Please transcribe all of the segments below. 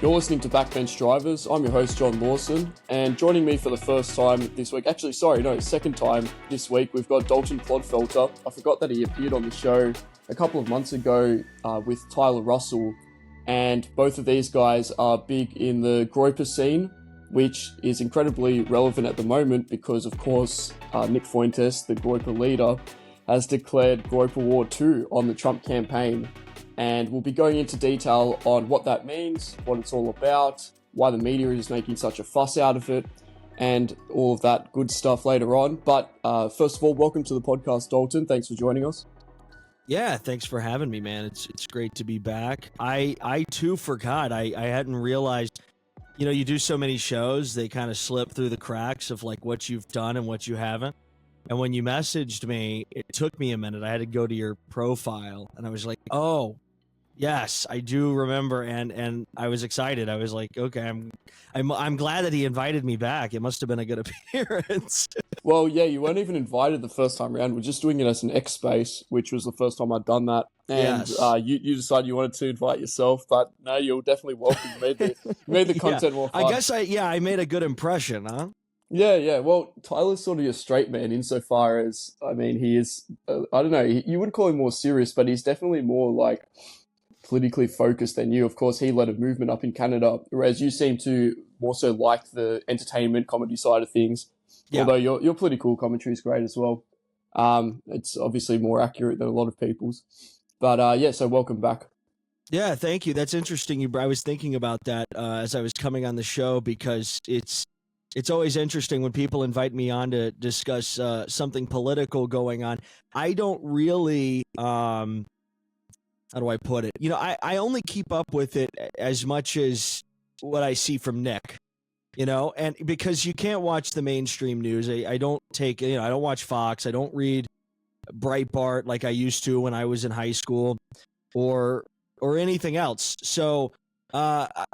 You're listening to Backbench Drivers. I'm your host, John Lawson, and joining me for the first time this week, second time this week, we've got Dalton Clodfelter. I forgot that he appeared on the show a couple of months ago with Tyler Russell, and both of these guys are big in the Groyper scene, which is incredibly relevant at the moment because, of course, Nick Fuentes, the Groyper leader, has declared Groyper War II on the Trump campaign. And we'll be going into detail on what that means, what it's all about, why the media is making such a fuss out of it, and all of that good stuff later on. But first of all, welcome to the podcast, Dalton. Thanks for joining us. Yeah, thanks for having me, man. It's great to be back. I too forgot. I hadn't realized, you do so many shows, they kind of slip through the cracks of like what you've done and what you haven't. And when you messaged me, it took me a minute. I had to go to your profile, and I was like, oh, yes, I do remember, and I was excited. I was like, okay, I'm glad that he invited me back. It must have been a good appearance. Well, yeah, you weren't even invited the first time around. We're just doing it as an X space, which was the first time I'd done that. And Yes. You decided you wanted to invite yourself, but no, you're definitely welcome. You made the content more fun. I guess I made a good impression, huh? Yeah. Well, Tyler's sort of your straight man insofar as, he is, I don't know, you would call him more serious, but he's definitely more like politically focused than you. Of course, he led a movement up in Canada, whereas you seem to more so like the entertainment comedy side of things. Yeah. Although your political commentary is great as well. It's obviously more accurate than a lot of people's. But so welcome back. Yeah, thank you. That's interesting. I was thinking about that as I was coming on the show, because it's always interesting when people invite me on to discuss something political going on. I don't really, how do I put it? I only keep up with it as much as what I see from Nick, and because you can't watch the mainstream news. I don't take, I don't watch Fox. I don't read Breitbart like I used to when I was in high school or anything else. So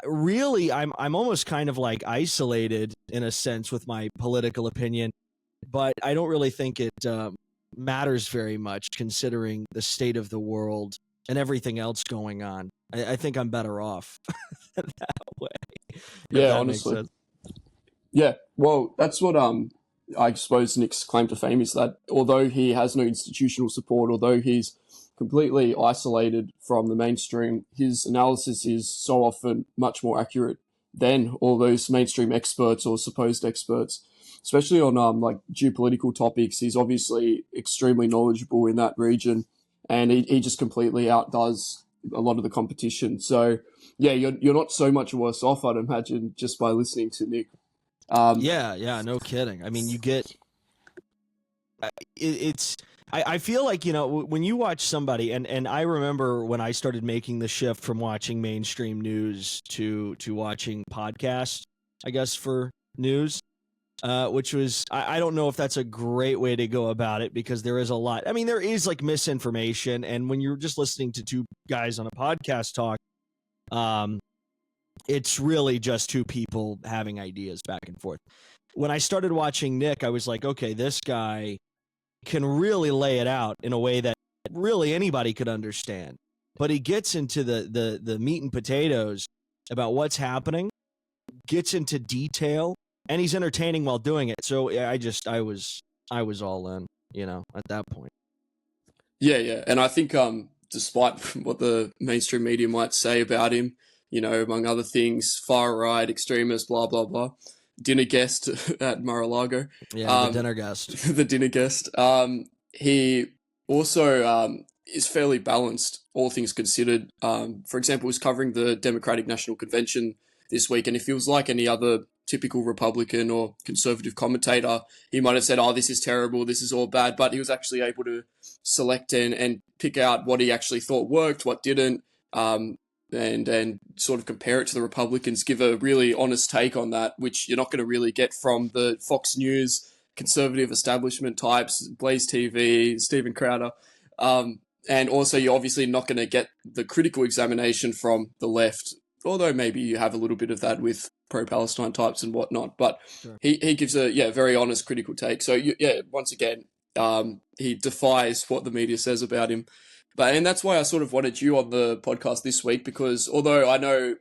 really, I'm almost kind of like isolated in a sense with my political opinion, but I don't really think it matters very much considering the state of the world and everything else going on. I think I'm better off that way. Yeah, honestly. Yeah, well, that's what I suppose Nick's claim to fame is, that although he has no institutional support, although he's completely isolated from the mainstream, his analysis is so often much more accurate than all those mainstream experts or supposed experts, especially on like geopolitical topics. He's obviously extremely knowledgeable in that region, and he just completely outdoes a lot of the competition. So yeah, you're not so much worse off, I'd imagine, just by listening to Nick. Yeah, no kidding. I mean, you get I feel like, when you watch somebody, and I remember when I started making the shift from watching mainstream news to watching podcasts, I guess, for news, which was, I don't know if that's a great way to go about it, because there is a lot. I mean, there is like misinformation, and when you're just listening to two guys on a podcast talk, it's really just two people having ideas back and forth. When I started watching Nick, I was like, okay, this guy can really lay it out in a way that really anybody could understand. But he gets into the meat and potatoes about what's happening, gets into detail, and he's entertaining while doing it. So I was all in, at that point. Yeah. And I think despite what the mainstream media might say about him, among other things, far right, extremist, blah, blah, blah, dinner guest at Mar-a-Lago. Yeah, the dinner guest. The dinner guest. He also is fairly balanced, all things considered. For example, was covering the Democratic National Convention this week, and it feels like any other typical Republican or conservative commentator, he might have said, oh, this is terrible, this is all bad, but he was actually able to select and pick out what he actually thought worked, what didn't, and sort of compare it to the Republicans, give a really honest take on that, which you're not going to really get from the Fox News conservative establishment types, Blaze TV, Stephen Crowder. And also you're obviously not going to get the critical examination from the left, although maybe you have a little bit of that with pro-Palestine types and whatnot. But sure. He gives a very honest critical take. So once again, he defies what the media says about him. And that's why I sort of wanted you on the podcast this week, because although I know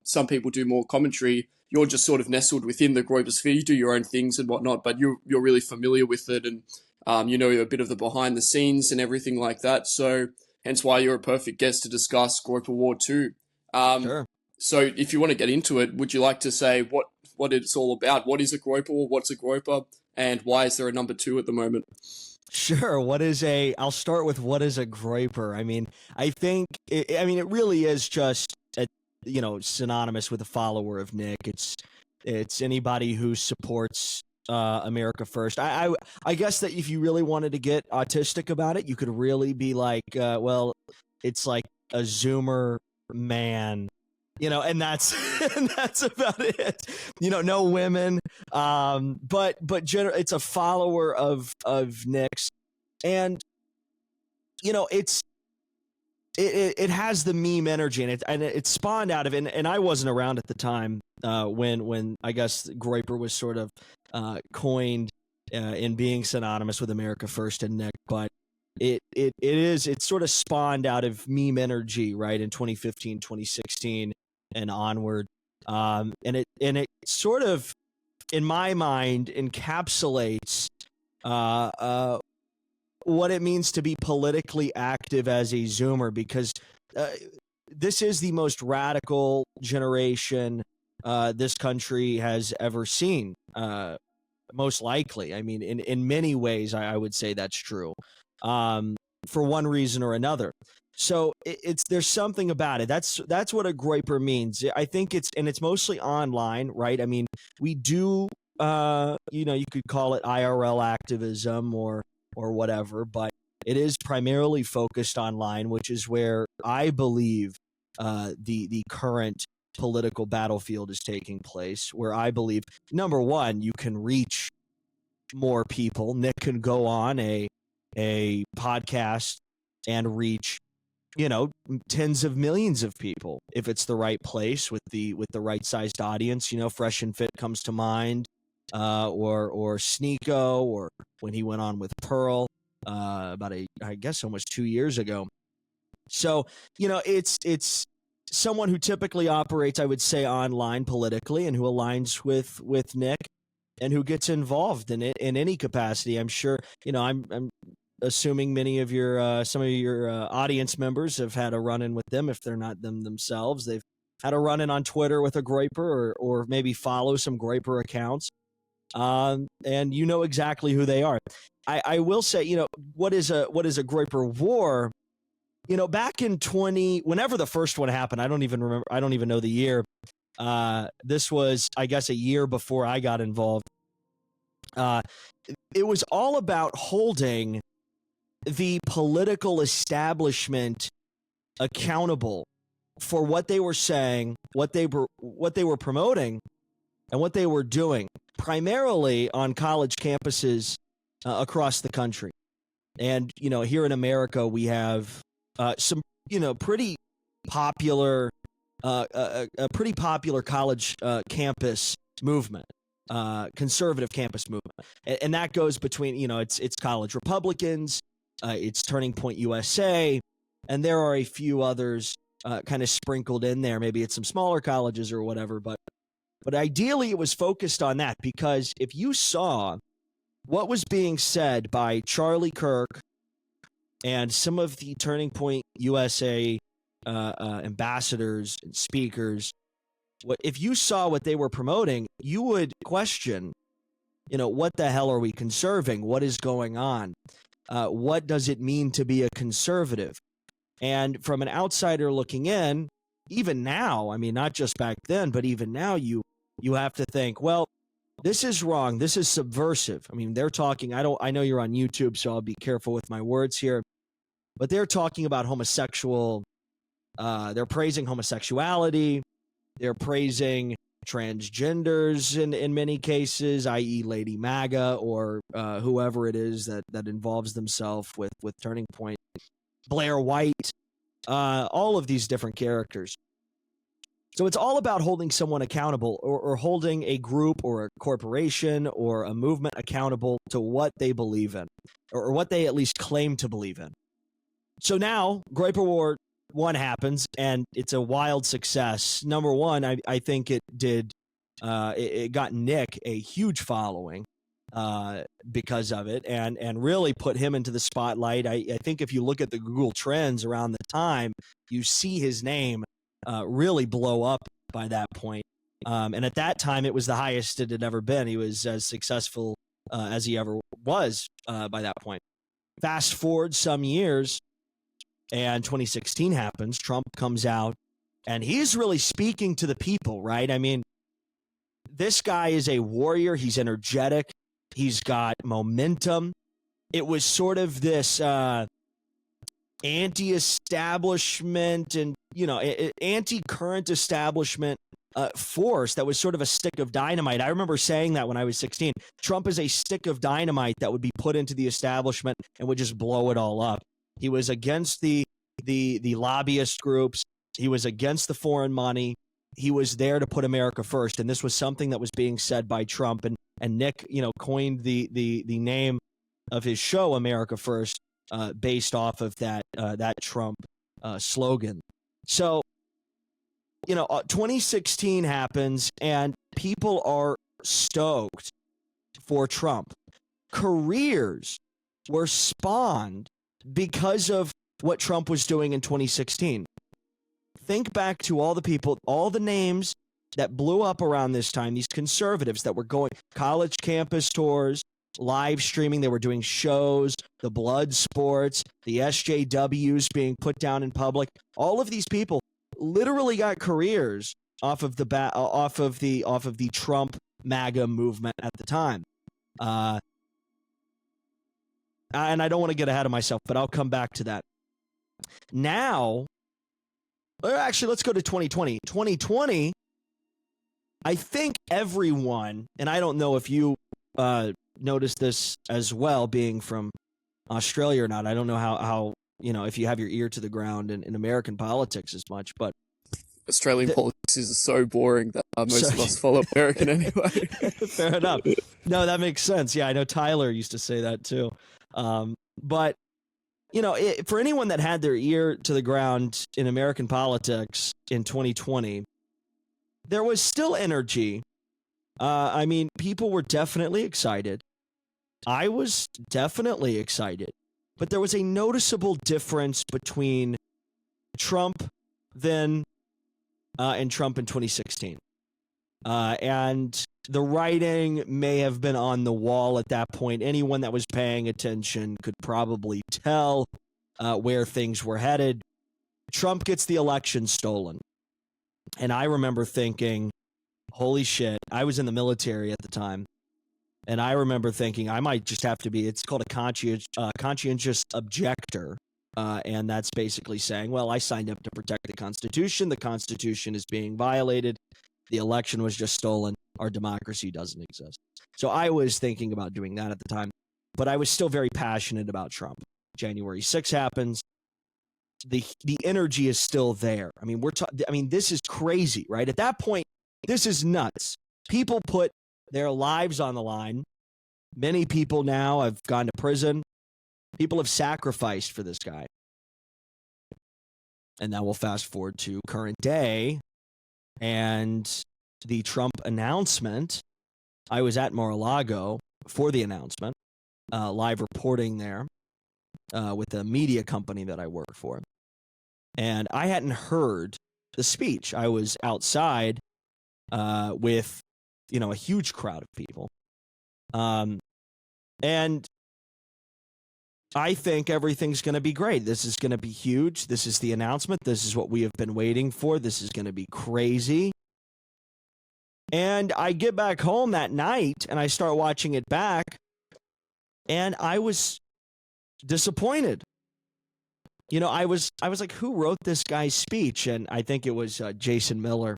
some people do more commentary, you're just sort of nestled within the Groyper sphere. You do your own things and whatnot, but you're really familiar with it, and you know a bit of the behind the scenes and everything like that. So hence why you're a perfect guest to discuss Groyper War II. Um, Sure. so if you want to get into it, would you like to say what it's all about? What is a Groyper War? What's a Groyper? And why is there a number 2 at the moment? Sure. I'll start with what is a Groyper. I mean, it really is just synonymous with a follower of Nick. It's anybody who supports America First. I guess that if you really wanted to get autistic about it, you could really be like, well, it's like a Zoomer man, and that's and that's about it. No women, but it's a follower of Nick's, and it has the meme energy, and it spawned out of it. And I wasn't around at the time when I guess Groyper was sort of coined in being synonymous with America First and Nick, but it sort of spawned out of meme energy, right, in 2015, 2016 and onward, and it sort of, in my mind, encapsulates what it means to be politically active as a Zoomer, because this is the most radical generation this country has ever seen, most likely. I mean, in many ways, I would say that's true, for one reason or another. So there's something about it. That's what a Groyper means. I think it's mostly online, right? I mean, we do, you could call it IRL activism or whatever, but it is primarily focused online, which is where I believe the current political battlefield is taking place, where I believe, number one, you can reach more people. Nick can go on a podcast and reach tens of millions of people if it's the right place with the right sized audience. Fresh and Fit comes to mind, or Sneeko, or when he went on with Pearl about I guess almost 2 years ago. So it's someone who typically operates, I would say, online politically, and who aligns with Nick, and who gets involved in it in any capacity. I'm sure I'm assuming many of your some of your audience members have had a run-in with them. If they're not them themselves, they've had a run-in on Twitter with a Groyper, or maybe follow some Groyper accounts, and exactly who they are. I will say, what is a Groyper War? Back in whenever the first one happened, I don't even remember. I don't even know the year. This was, I guess, a year before I got involved. It was all about holding the political establishment accountable for what they were saying, what they were promoting, and what they were doing, primarily on college campuses across the country. And here in America, we have some pretty popular a pretty popular college campus movement, conservative campus movement, and that goes between it's college Republicans. It's Turning Point USA, and there are a few others kind of sprinkled in there. Maybe it's some smaller colleges or whatever, but ideally it was focused on that, because if you saw what was being said by Charlie Kirk and some of the Turning Point USA ambassadors and speakers, if you saw what they were promoting, you would question, what the hell are we conserving? What is going on? What does it mean to be a conservative? And from an outsider looking in, even now, I mean, not just back then, but even now, you have to think, well, this is wrong. This is subversive. I mean, they're talking, I know you're on YouTube, so I'll be careful with my words here, but they're talking about they're praising homosexuality. They're praising transgenders in many cases, i.e. Lady MAGA, or whoever it is that involves themselves with Turning Point, Blair White, all of these different characters. So it's all about holding someone accountable, or holding a group or a corporation or a movement accountable to what they believe in, or what they at least claim to believe in. So now Groyper War I happens, and it's a wild success. Number one, I think it did. It got Nick a huge following because of it, and really put him into the spotlight. I think if you look at the Google Trends around the time, you see his name really blow up by that point. And at that time, it was the highest it had ever been. He was as successful as he ever was by that point. Fast forward some years, and 2016 happens. Trump comes out, and he's really speaking to the people, right? I mean, this guy is a warrior. He's energetic. He's got momentum. It was sort of this anti-establishment and, anti-current establishment force that was sort of a stick of dynamite. I remember saying that when I was 16. Trump is a stick of dynamite that would be put into the establishment and would just blow it all up. He was against the lobbyist groups. He was against the foreign money. He was there to put America first, and this was something that was being said by Trump. And Nick, coined the name of his show, America First, based off of that Trump slogan. So, 2016 happens, and people are stoked for Trump. Careers were spawned because of what Trump was doing in 2016. Think back to all the people, all the names that blew up around this time, these conservatives that were going college campus tours, live streaming, they were doing shows, the blood sports, the SJWs being put down in public. All of these people literally got careers off of the Trump MAGA movement at the time. And I don't want to get ahead of myself, but I'll come back to that. Now, actually, let's go to 2020. 2020, I think everyone, and I don't know if you noticed this as well, being from Australia or not. I don't know how if you have your ear to the ground in American politics as much, but Australian politics is so boring that most of us follow American anyway. Fair enough. No, that makes sense. Yeah, I know Tyler used to say that too. But, for anyone that had their ear to the ground in American politics in 2020, there was still energy. I mean, people were definitely excited. I was definitely excited. But there was a noticeable difference between Trump then and Trump in 2016. And the writing may have been on the wall at that point. Anyone that was paying attention could probably tell where things were headed. Trump gets the election stolen. And I remember thinking, holy shit, I was in the military at the time. And I remember thinking I might just have to be, it's called a conscientious objector. And that's basically saying, well, I signed up to protect the Constitution. The Constitution is being violated. The election was just stolen. Our democracy doesn't exist. So I was thinking about doing that at the time. But I was still very passionate about Trump. January 6th happens. The energy is still there. I mean, this is crazy, right? At that point, this is nuts. People put their lives on the line. Many people now have gone to prison. People have sacrificed for this guy. And now we'll fast forward to current day and the Trump announcement. I was at Mar-a-Lago for the announcement, live reporting there with a media company that I work for. And I hadn't heard the speech. I was outside with, a huge crowd of people. And I think everything's going to be great. This is going to be huge. This is the announcement. This is what we have been waiting for. This is going to be crazy. And I get back home that night and I start watching it back, and I was disappointed. I was like, who wrote this guy's speech? And I think it was Jason Miller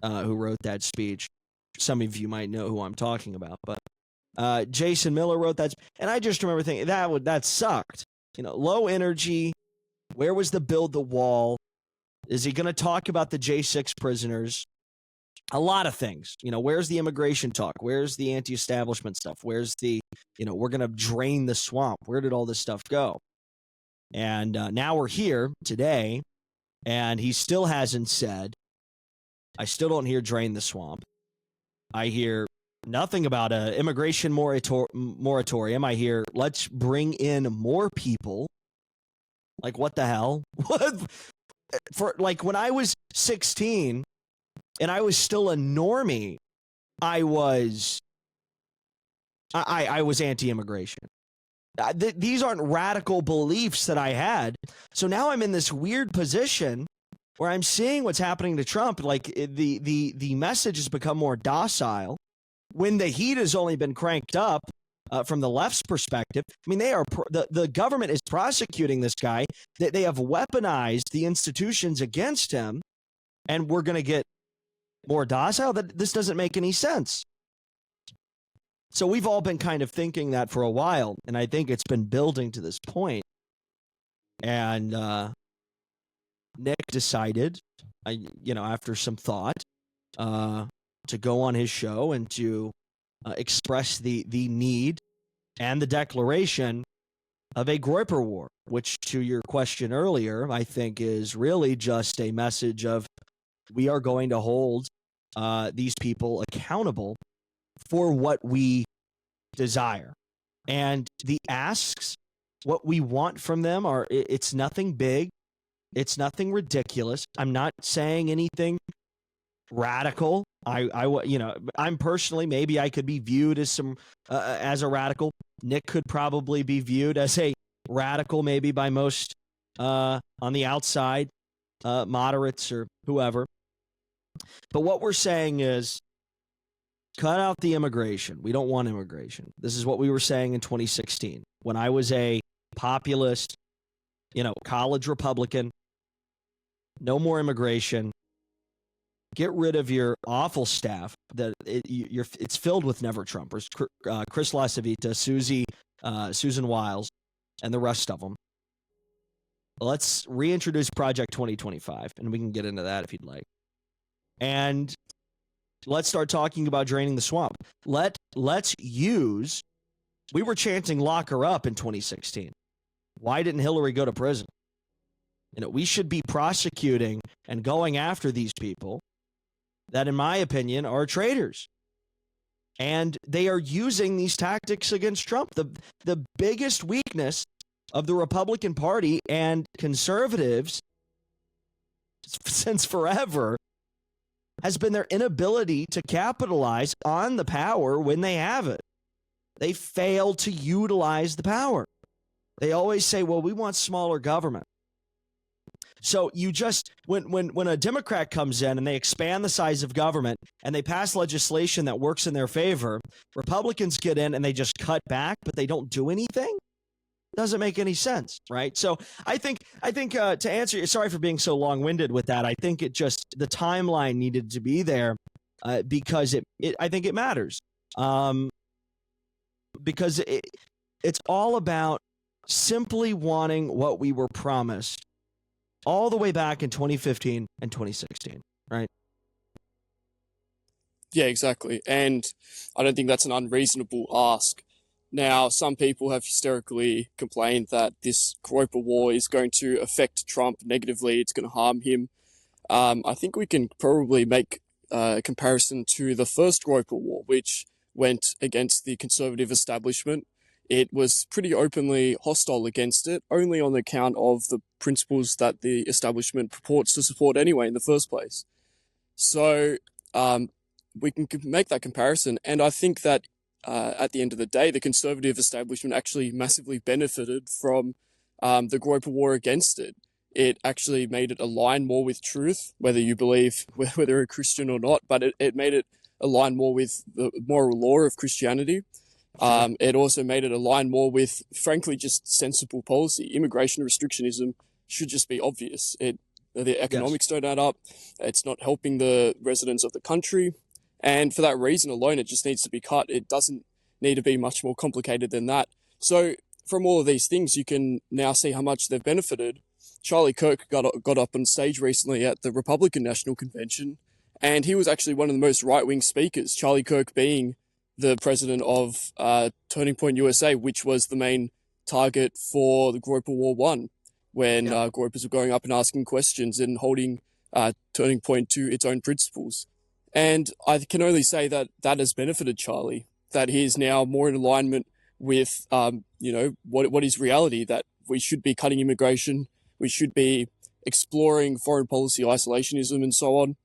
who wrote that speech. Some of you might know who I'm talking about, but Jason Miller wrote that. And I just remember thinking that sucked. Low energy. Where was the build the wall? Is he going to talk about the J6 prisoners? A lot of things. Where's the immigration talk? Where's the anti-establishment stuff? Where's the, we're going to drain the swamp? Where did all this stuff go? And now we're here today, and he still hasn't said, I still don't hear drain the swamp. I hear nothing about an immigration moratorium. I hear let's bring in more people. Like, what the hell? For like when I was 16 and I was still a normie, I was anti-immigration. These aren't radical beliefs that I had. So now I'm in this weird position where I'm seeing what's happening to Trump. Like the message has become more docile when the heat has only been cranked up from the left's perspective. I mean, the government is prosecuting this guy. They have weaponized the institutions against him, and we're going to get more docile. This doesn't make any sense. So we've all been kind of thinking that for a while, and I think it's been building to this point. And Nick decided, after some thought, to go on his show and to express the need and the declaration of a Groyper War, which, to your question earlier, I think is really just a message of we are going to hold these people accountable for what we desire. And the asks, what we want from them it's nothing big. It's nothing ridiculous. I'm not saying anything radical. I'm personally, maybe I could be viewed as as a radical. Nick could probably be viewed as a radical, maybe by most on the outside, moderates or whoever. But what we're saying is, cut out the immigration. We don't want immigration. This is what we were saying in 2016 when I was a populist, college Republican. No more immigration. Get rid of your awful staff. It's filled with never Trumpers. Chris LaCivita, Susan Wiles, and the rest of them. Let's reintroduce Project 2025, and we can get into that if you'd like. And let's start talking about draining the swamp. Let's use. We were chanting "lock her up" in 2016. Why didn't Hillary go to prison? We should be prosecuting and going after these people that, in my opinion, are traitors. And they are using these tactics against Trump. The biggest weakness of the Republican Party and conservatives since forever has been their inability to capitalize on the power when they have it. They fail to utilize the power. They always say, well, we want smaller government. So you just, when a Democrat comes in and they expand the size of government and they pass legislation that works in their favor, Republicans get in and they just cut back, but they don't do anything. Doesn't make any sense, right? So I think to answer you, sorry for being so long-winded with that. I think the timeline needed to be there because I think it matters because it's all about simply wanting what we were promised all the way back in 2015 and 2016, right? Yeah, exactly. And I don't think that's an unreasonable ask. Now, some people have hysterically complained that this Groyper War is going to affect Trump negatively. It's going to harm him. I think we can probably make a comparison to the first Groyper War, which went against the conservative establishment. It was pretty openly hostile against it, only on account of the principles that the establishment purports to support anyway in the first place. So we can make that comparison, and I think that at the end of the day, the conservative establishment actually massively benefited from the Groyper War against it. It actually made it align more with truth, whether you believe, whether you're a Christian or not, but it made it align more with the moral law of Christianity. It also made it align more with, frankly, just sensible policy. Immigration restrictionism should just be obvious. The economics don't add up. It's not helping the residents of the country. And for that reason alone, it just needs to be cut. It doesn't need to be much more complicated than that. So from all of these things, you can now see how much they've benefited. Charlie Kirk got up on stage recently at the Republican National Convention, and he was actually one of the most right-wing speakers, Charlie Kirk being the president of Turning Point USA, which was the main target for the Groyper War I. when Yeah. Groypers were going up and asking questions and holding Turning Point to its own principles. And I can only say that that has benefited Charlie, that he is now more in alignment with, what is reality, that we should be cutting immigration, we should be exploring foreign policy isolationism and so on.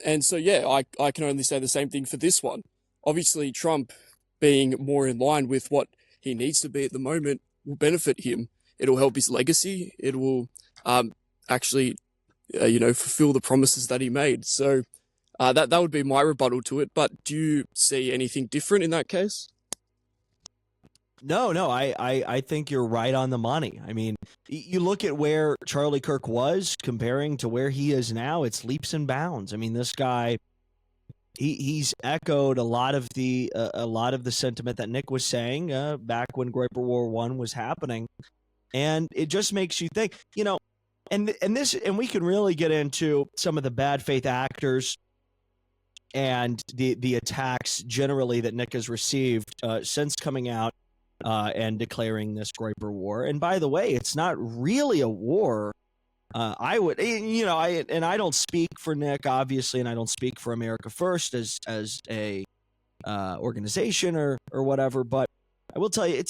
And so, yeah, I can only say the same thing for this one. Obviously, Trump being more in line with what he needs to be at the moment will benefit him. It'll help his legacy. It will actually, fulfill the promises that he made. So that would be my rebuttal to it. But do you see anything different in that case? No, I think you're right on the money. I mean, you look at where Charlie Kirk was comparing to where he is now, it's leaps and bounds. I mean, this guy, he's echoed a lot of the sentiment that Nick was saying back when Groyper War I was happening. And it just makes you think, and we can really get into some of the bad faith actors and the attacks generally that Nick has received since coming out and declaring this Groyper War. And by the way, it's not really a war. I don't speak for Nick, obviously, and I don't speak for America First as a organization or whatever. But I will tell you,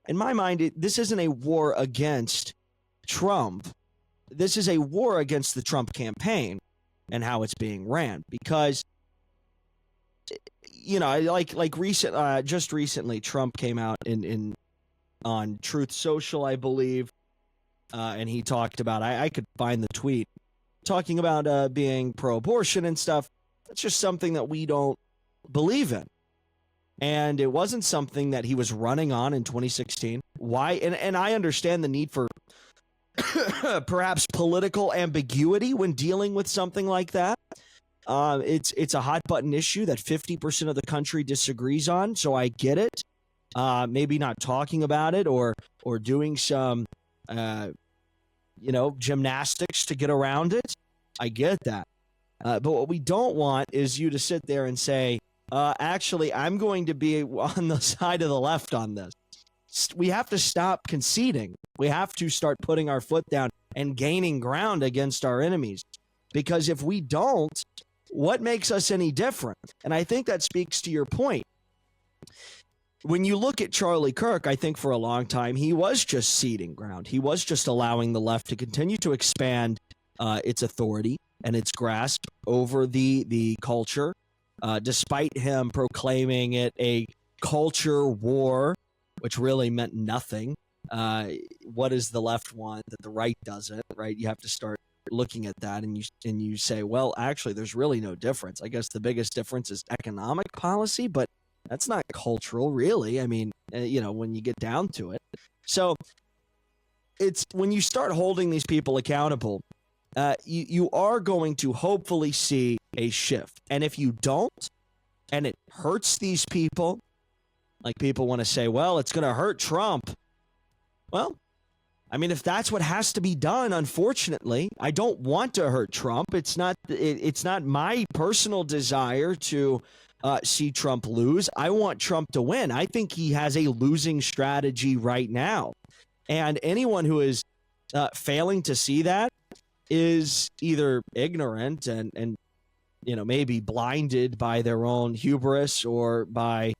in my mind, this isn't a war against Trump. This is a war against the Trump campaign and how it's being ran, because just recently, Trump came out on Truth Social, I believe, and he talked about, I could find the tweet, talking about being pro-abortion and stuff. That's just something that we don't believe in. And it wasn't something that he was running on in 2016. Why? And I understand the need for perhaps political ambiguity when dealing with something like that. It's a hot button issue that 50% of the country disagrees on, so I get it. Maybe not talking about it or doing some gymnastics to get around it. I get that. But what we don't want is you to sit there and say, actually, I'm going to be on the side of the left on this. We have to stop conceding. We have to start putting our foot down and gaining ground against our enemies. Because if we don't, what makes us any different? And I think that speaks to your point. When you look at Charlie Kirk, I think for a long time, he was just ceding ground. He was just allowing the left to continue to expand its authority and its grasp over the culture, despite him proclaiming it a culture war, which really meant nothing. What does the left want that the right doesn't, right? You have to start looking at that and you say, well, actually, there's really no difference. I guess the biggest difference is economic policy, but that's not cultural, really. I mean, when you get down to it. So it's when you start holding these people accountable, you are going to hopefully see a shift. And if you don't, and it hurts these people, like people want to say, well, it's going to hurt Trump. Well, I mean, if that's what has to be done, unfortunately, I don't want to hurt Trump. It's not my personal desire to see Trump lose. I want Trump to win. I think he has a losing strategy right now. And anyone who is failing to see that is either ignorant and maybe blinded by their own hubris or by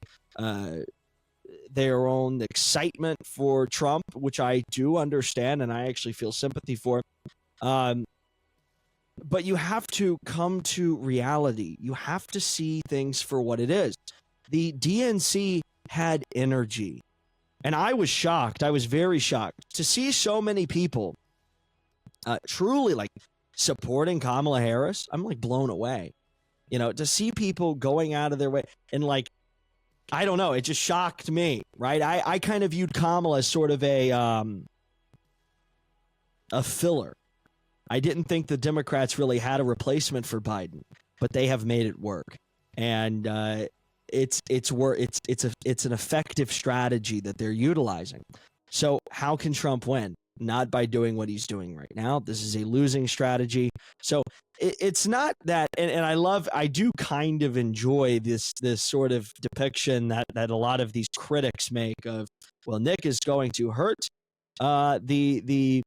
their own excitement for Trump, which I do understand and I actually feel sympathy for. But you have to come to reality. You have to see things for what it is. The DNC had energy. And I was shocked. I was very shocked to see so many people truly supporting Kamala Harris. I'm blown away. To see people going out of their way and I don't know. It just shocked me, right? I kind of viewed Kamala as sort of a filler. I didn't think the Democrats really had a replacement for Biden, but they have made it work, and it's an effective strategy that they're utilizing. So how can Trump win? Not by doing what he's doing right now. This is a losing strategy. So it's not that, and I do kind of enjoy this sort of depiction that a lot of these critics make of, well, Nick is going to hurt the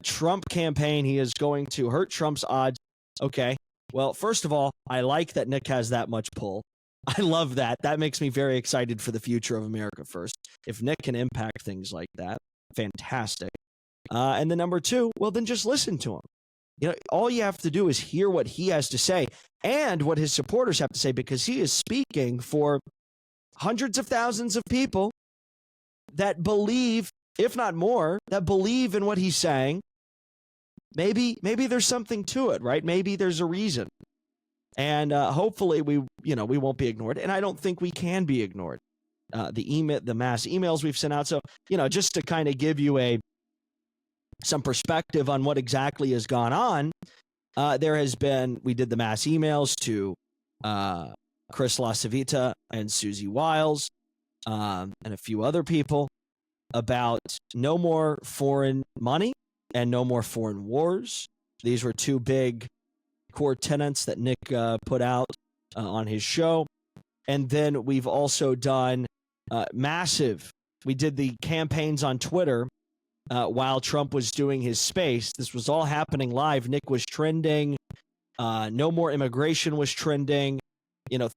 Trump campaign, he is going to hurt Trump's odds. Okay. Well, first of all, I like that Nick has that much pull. I love that. That makes me very excited for the future of America First. If Nick can impact things like that, fantastic. And then number two, well, then just listen to him. You know, all you have to do is hear what he has to say and what his supporters have to say, because he is speaking for hundreds of thousands of people that believe, if not more, that believe in what he's saying. Maybe there's something to it, right? Maybe there's a reason. And hopefully we won't be ignored. And I don't think we can be ignored. The mass emails we've sent out. So, just to kind of give you some perspective on what exactly has gone on, we did the mass emails to Chris LaCivita and Susie Wiles and a few other people about no more foreign money and no more foreign wars. These were two big core tenets that Nick put out on his show. And then we've also done we did the campaigns on Twitter while Trump was doing his space. This was all happening live. Nick was trending. No more immigration was trending.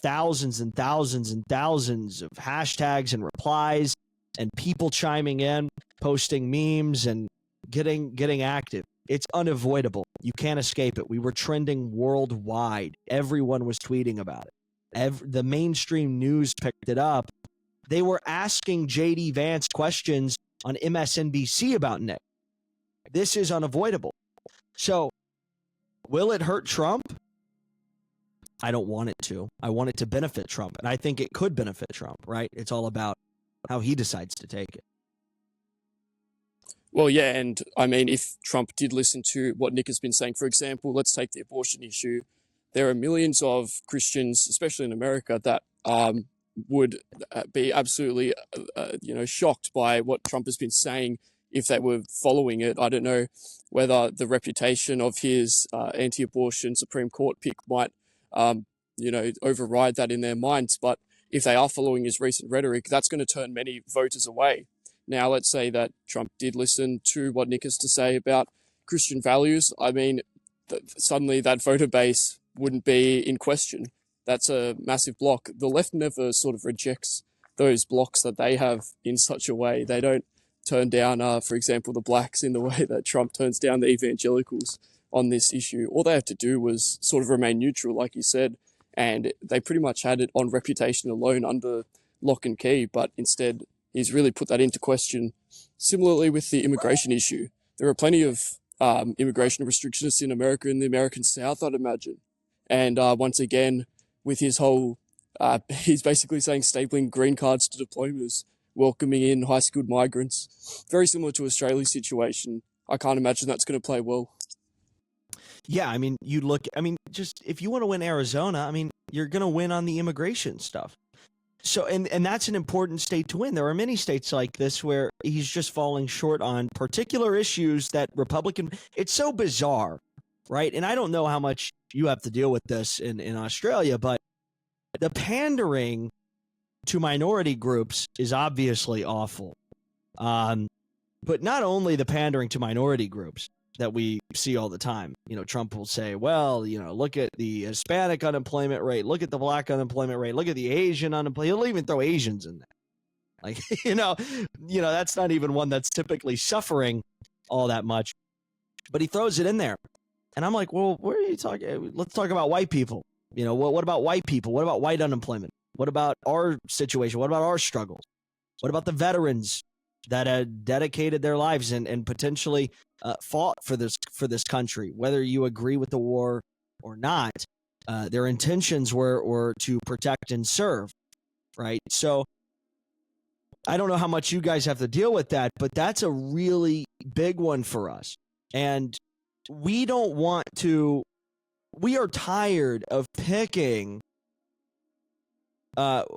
Thousands and thousands and thousands of hashtags and replies and people chiming in, posting memes and getting active. It's unavoidable. You can't escape it. We were trending worldwide. Everyone was tweeting about it. The mainstream news picked it up. They were asking J.D. Vance questions on MSNBC about Nick. This is unavoidable. So, will it hurt Trump? I don't want it to. I want it to benefit Trump, and I think it could benefit Trump, right? It's all about how he decides to take it. Well, yeah, and I mean, if Trump did listen to what Nick has been saying, for example, let's take the abortion issue. There are millions of Christians, especially in America, that would be absolutely, shocked by what Trump has been saying if they were following it. I don't know whether the reputation of his anti-abortion Supreme Court pick might, override that in their minds. But if they are following his recent rhetoric, that's going to turn many voters away. Now, let's say that Trump did listen to what Nick has to say about Christian values. I mean, suddenly that voter base wouldn't be in question. That's a massive block. The left never sort of rejects those blocks that they have in such a way. They don't turn down, for example, the blacks in the way that Trump turns down the evangelicals on this issue. All they have to do was sort of remain neutral, like you said, and they pretty much had it on reputation alone under lock and key, but instead he's really put that into question. Similarly with the immigration issue, there are plenty of immigration restrictions in America, in the American South, I'd imagine. And once again, with his whole, he's basically saying stapling green cards to diplomas, welcoming in high-skilled migrants. Very similar to Australia's situation. I can't imagine that's going to play well. Yeah, I mean, just if you want to win Arizona, I mean, you're going to win on the immigration stuff. So, and that's an important state to win. There are many states like this where he's just falling short on particular issues that it's so bizarre, right? And I don't know how much you have to deal with this in Australia, but the pandering to minority groups is obviously awful. But not only the pandering to minority groups that we see all the time. Trump will say, well, look at the Hispanic unemployment rate, look at the black unemployment rate, look at the Asian unemployment. He'll even throw Asians in there. Like, that's not even one that's typically suffering all that much, but he throws it in there. And I'm like, well, where are you talking? Let's talk about white people. What about white people? What about white unemployment? What about our situation? What about our struggles? What about the veterans that had dedicated their lives and potentially fought for this country, whether you agree with the war or not? Their intentions were to protect and serve, right? So I don't know how much you guys have to deal with that, but that's a really big one for us. And we don't want to. We are tired of picking. What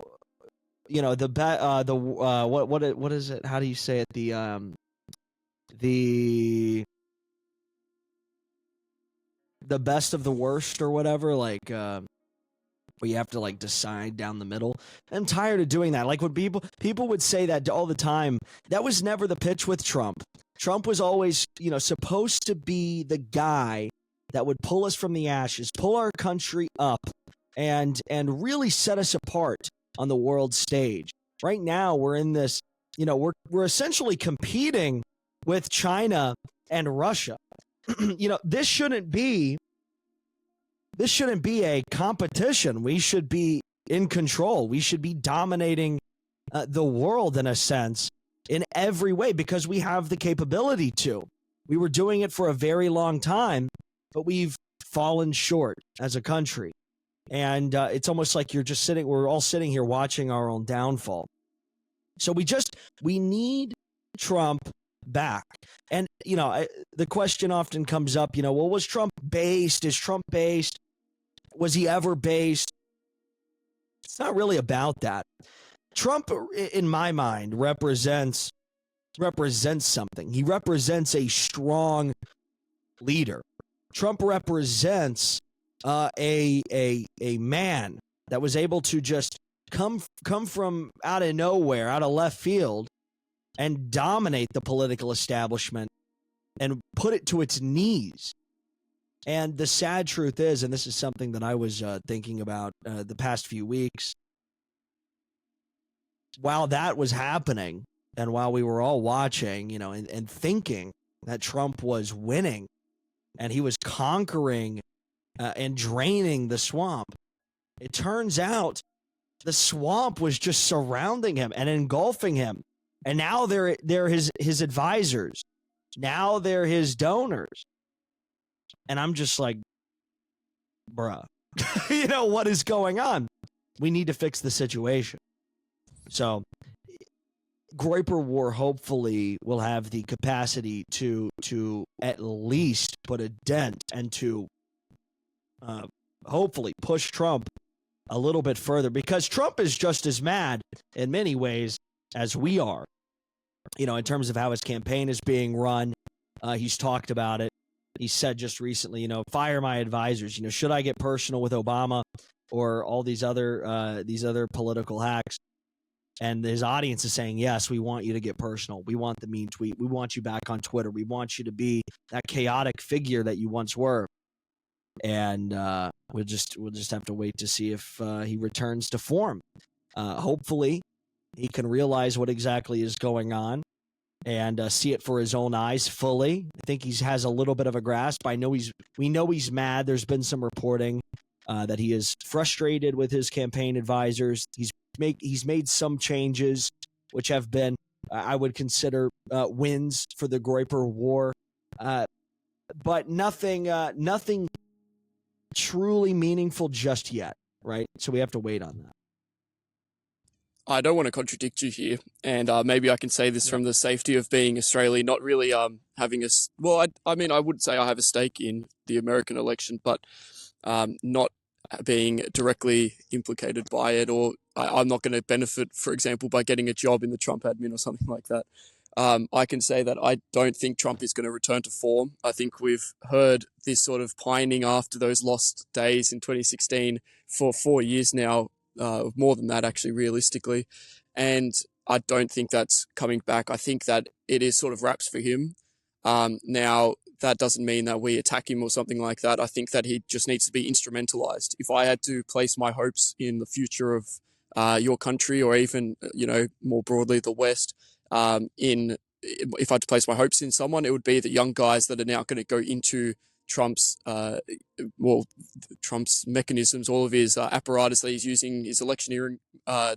is it? How do you say it? The best of the worst or whatever, like where you have to like decide down the middle. I'm tired of doing that. Like when people would say that all the time. That was never the pitch with Trump. Trump was always, supposed to be the guy that would pull us from the ashes, pull our country up, and really set us apart on the world stage. Right now, we're in this, we're essentially competing with China and Russia. This shouldn't be a competition. We should be in control. We should be dominating the world in a sense, in every way, because we have the capability to. We were doing it for a very long time, but we've fallen short as a country. And it's almost like we're all sitting here watching our own downfall. So we need Trump back. And, the question often comes up, well, was Trump based? Is Trump based? Was he ever based? It's not really about that. Trump, in my mind, represents something. He represents a strong leader. Trump represents a man that was able to just come from out of nowhere, out of left field, and dominate the political establishment and put it to its knees. And the sad truth is, and this is something that I was thinking about the past few weeks, while that was happening and while we were all watching, and thinking that Trump was winning and he was conquering and draining the swamp, it turns out the swamp was just surrounding him and engulfing him. And now they're his advisors. Now they're his donors. And I'm just like, bruh, what is going on? We need to fix the situation. So Groyper War hopefully will have the capacity to at least put a dent and to hopefully push Trump a little bit further, because Trump is just as mad in many ways as we are, in terms of how his campaign is being run. He's talked about it. He said just recently, fire my advisors. Should I get personal with Obama or all these other political hacks? And his audience is saying, yes, we want you to get personal. We want the mean tweet. We want you back on Twitter. We want you to be that chaotic figure that you once were. And we'll just have to wait to see if he returns to form. Hopefully, he can realize what exactly is going on and see it for his own eyes fully. I think he has a little bit of a grasp. We know he's mad. There's been some reporting that he is frustrated with his campaign advisors. He's made some changes, which have been, I would consider, wins for the Groyper War, but nothing truly meaningful just yet, right? So we have to wait on that. I don't want to contradict you here, and maybe I can say this from the safety of being Australian, not really having I would say I have a stake in the American election, but not being directly implicated by it, or I'm not going to benefit, for example, by getting a job in the Trump admin or something like that. I can say that I don't think Trump is going to return to form. I think we've heard this sort of pining after those lost days in 2016 for 4 years now, more than that actually, realistically. And I don't think that's coming back. I think that it is sort of wraps for him. Now, that doesn't mean that we attack him or something like that. I think that he just needs to be instrumentalized. If I had to place my hopes in the future of your country, or even, more broadly, the West, if I had to place my hopes in someone, it would be the young guys that are now going to go into Trump's mechanisms, all of his apparatus that he's using, his electioneering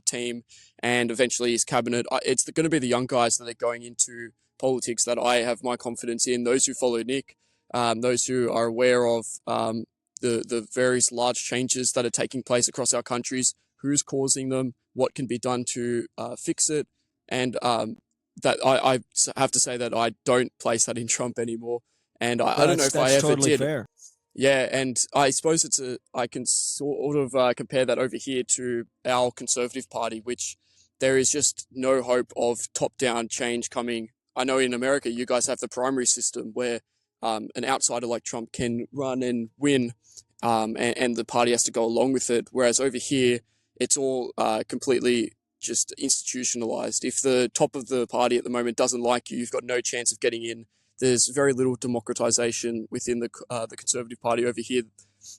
team, and eventually his cabinet. It's going to be the young guys that are going into politics that I have my confidence in. Those who follow Nick, those who are aware of the various large changes that are taking place across our countries, who's causing them, what can be done to fix it, and that I have to say that I don't place that in Trump anymore. And I don't know if I ever totally did. Fair. Yeah, and I suppose I can sort of compare that over here to our Conservative Party, which there is just no hope of top-down change coming. I know in America you guys have the primary system where an outsider like Trump can run and win, and the party has to go along with it. Whereas over here, it's all completely just institutionalized. If the top of the party at the moment doesn't like you, you've got no chance of getting in. There's very little democratization within the Conservative Party over here.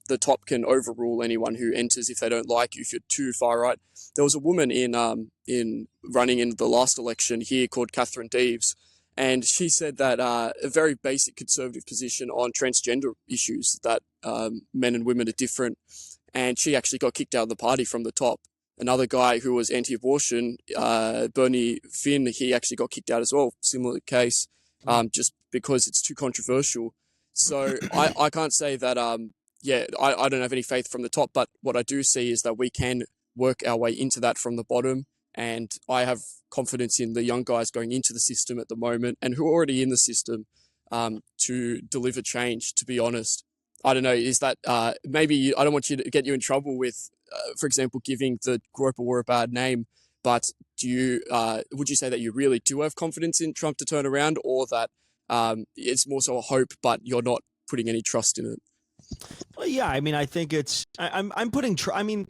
The top can overrule anyone who enters if they don't like you, if you're too far right. There was a woman in running in the last election here called Catherine Deves, and she said that a very basic conservative position on transgender issues, that men and women are different, and she actually got kicked out of the party from the top. Another guy who was anti-abortion, Bernie Finn, he actually got kicked out as well. Similar case, just because it's too controversial. So I can't say that, I don't have any faith from the top, but what I do see is that we can work our way into that from the bottom. And I have confidence in the young guys going into the system at the moment and who are already in the system to deliver change, to be honest. I don't know, is that maybe I don't want you to get you in trouble with, for example, giving the Groyper War a bad name, but would you say that you really do have confidence in Trump to turn around, or that it's more so a hope, but you're not putting any trust in it? Well, yeah, I mean, I think it's I'm putting I mean,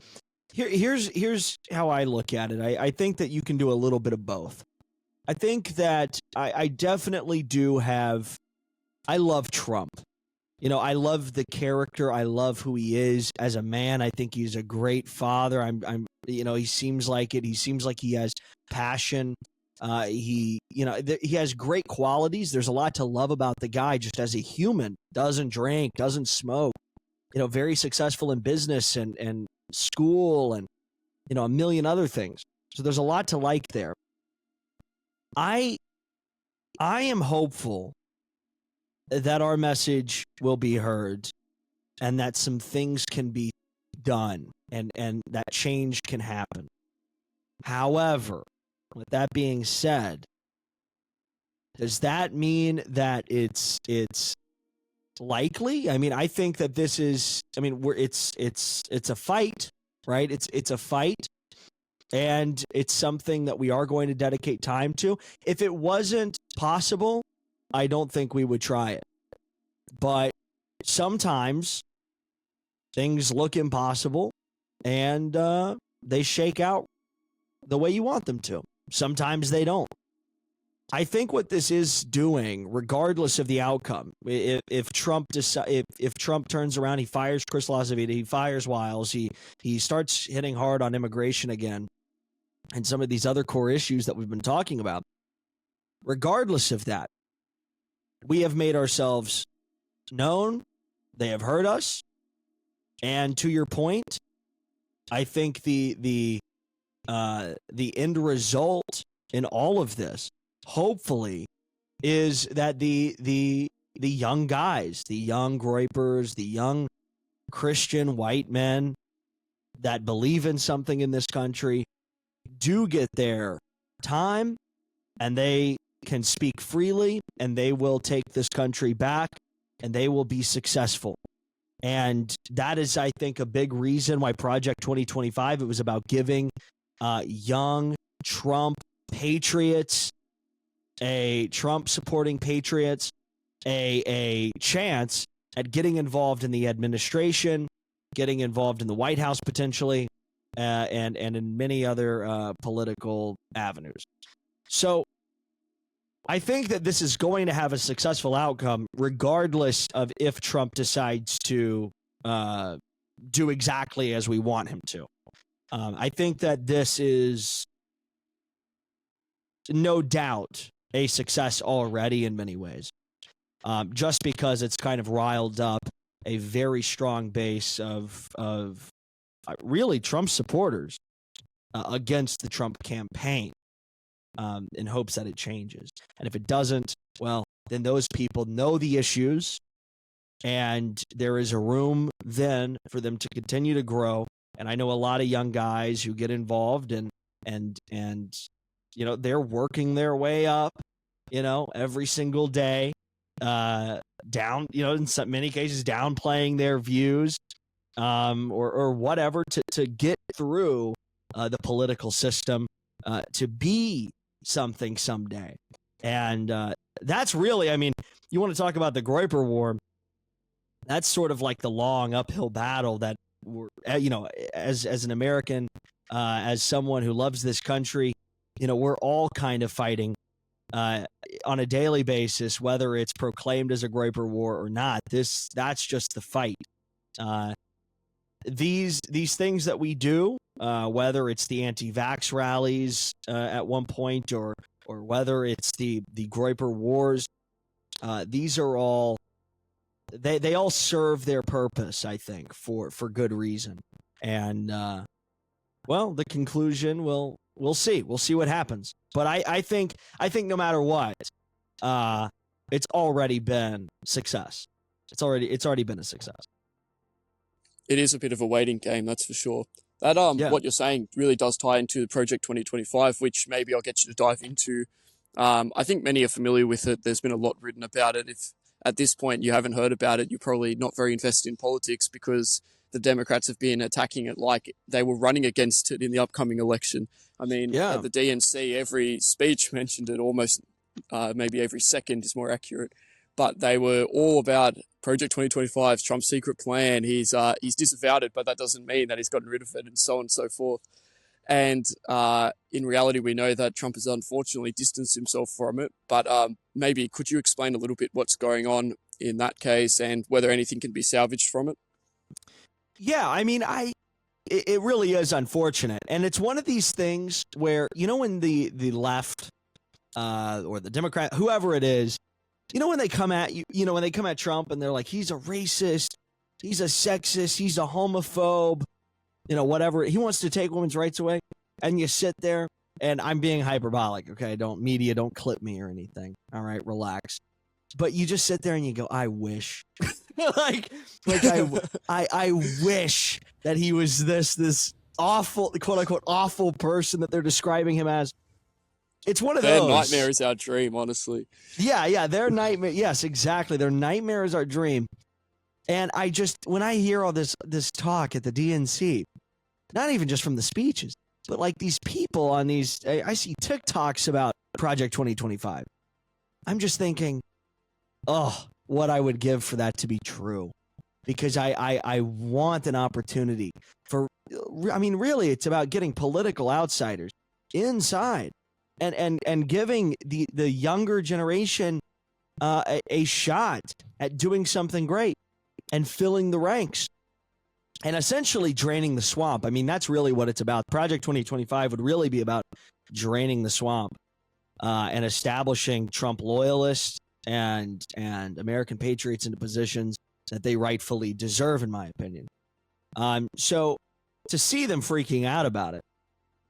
here's how I look at it. I think that you can do a little bit of both. I think that I definitely do have. I love Trump. You know, I love the character. I love who he is as a man. I think he's a great father. He seems like it. He seems like he has passion. He has great qualities. There's a lot to love about the guy just as a human. Doesn't drink, doesn't smoke, very successful in business and school and, a million other things. So there's a lot to like there. I am hopeful that our message will be heard and that some things can be done and that change can happen. However, with that being said, does that mean that it's likely? I mean, I think that this is, it's a fight, right? It's a fight, and it's something that we are going to dedicate time to. If it wasn't possible, I don't think we would try it. But sometimes things look impossible and they shake out the way you want them to. Sometimes they don't. I think what this is doing, regardless of the outcome, if Trump turns around, he fires Chris LaZavita, he fires Wiles, he starts hitting hard on immigration again, and some of these other core issues that we've been talking about. Regardless of that, we have made ourselves known. They have heard us, and to your point, I think the end result in all of this, hopefully, is that the young guys, the young Groypers, the young Christian white men that believe in something in this country do get their time, and they can speak freely, and they will take this country back, and they will be successful. And that is, I think, a big reason why Project 2025, it was about giving young Trump patriots, Trump-supporting patriots, a chance at getting involved in the administration, getting involved in the White House potentially, and in many other political avenues. So I think that this is going to have a successful outcome, regardless of if Trump decides to do exactly as we want him to. I think that this is no doubt a success already in many ways, just because it's kind of riled up a very strong base of really Trump supporters against the Trump campaign, in hopes that it changes. And if it doesn't, well, then those people know the issues, and there is a room then for them to continue to grow. And I know a lot of young guys who get involved and they're working their way up, every single day, down, in many cases downplaying their views, or whatever to get through the political system, to be something someday. And that's really, you want to talk about the Groyper War, that's sort of like the long uphill battle that we're, as an American, as someone who loves this country, we're all kind of fighting on a daily basis, whether it's proclaimed as a Groyper War or not. That's just the fight. These things that we do, whether it's the anti-vax rallies at one point, or whether it's the Groyper Wars, these are all they all serve their purpose, I think, for good reason. And well, the conclusion we'll see. We'll see what happens. But I think no matter what, it's already been success. It's already been a success. It is a bit of a waiting game, that's for sure. That What you're saying really does tie into Project 2025, which maybe I'll get you to dive into. I think many are familiar with it. There's been a lot written about it. If at this point you haven't heard about it, you're probably not very invested in politics, because the Democrats have been attacking it like they were running against it in the upcoming election. I mean, at the DNC, every speech mentioned it, almost maybe every second is more accurate. But they were all about Project 2025, Trump's secret plan. He's disavowed it, but that doesn't mean that he's gotten rid of it, and so on and so forth. And in reality, we know that Trump has unfortunately distanced himself from it. But maybe could you explain a little bit what's going on in that case and whether anything can be salvaged from it? Yeah, I mean, it really is unfortunate. And it's one of these things where, when the left or the Democrat, whoever it is, when they come at when they come at Trump and they're like, he's a racist, he's a sexist, he's a homophobe, whatever. He wants to take women's rights away. And you sit there, and I'm being hyperbolic, okay? Don't clip me or anything. All right, relax. But you just sit there and you go, I wish. I wish that he was this awful, quote unquote, awful person that they're describing him as. It's one of those. Their nightmare is our dream, honestly. Yeah, their nightmare. Yes, exactly. Their nightmare is our dream. And when I hear all this talk at the DNC, not even just from the speeches, but like these people on these, I see TikToks about Project 2025. I'm just thinking, what I would give for that to be true. Because I want an opportunity for, really, it's about getting political outsiders inside and giving the younger generation a shot at doing something great and filling the ranks and essentially draining the swamp. I mean, that's really what it's about. Project 2025 would really be about draining the swamp and establishing Trump loyalists and American patriots into positions that they rightfully deserve, in my opinion. So to see them freaking out about it,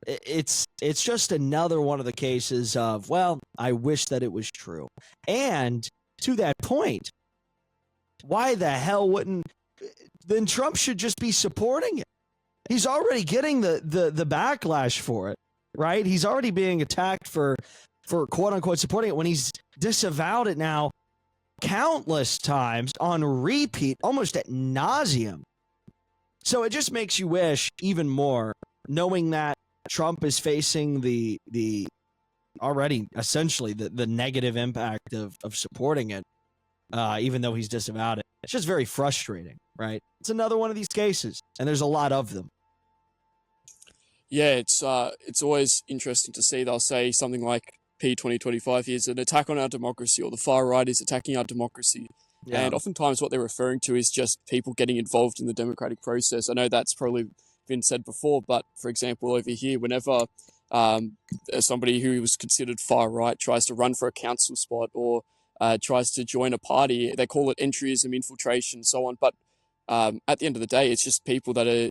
it's just another one of the cases of, well, I wish that it was true. And to that point, why the hell wouldn't then Trump should just be supporting it? He's already getting the backlash for it, right? He's already being attacked for quote unquote supporting it when he's disavowed it now countless times on repeat, almost ad nauseum. So it just makes you wish even more, knowing that Trump is facing the already essentially the negative impact of supporting it, even though he's disavowed it. It's just very frustrating, right? It's another one of these cases, and there's a lot of them. Yeah, it's always interesting to see. They'll say something like P2025 is an attack on our democracy, or the far right is attacking our democracy. Yeah. And oftentimes what they're referring to is just people getting involved in the democratic process. I know that's probably been said before, but for example, over here, whenever somebody who was considered far right tries to run for a council spot or tries to join a party, they call it entryism, infiltration, so on. But at the end of the day, it's just people that are,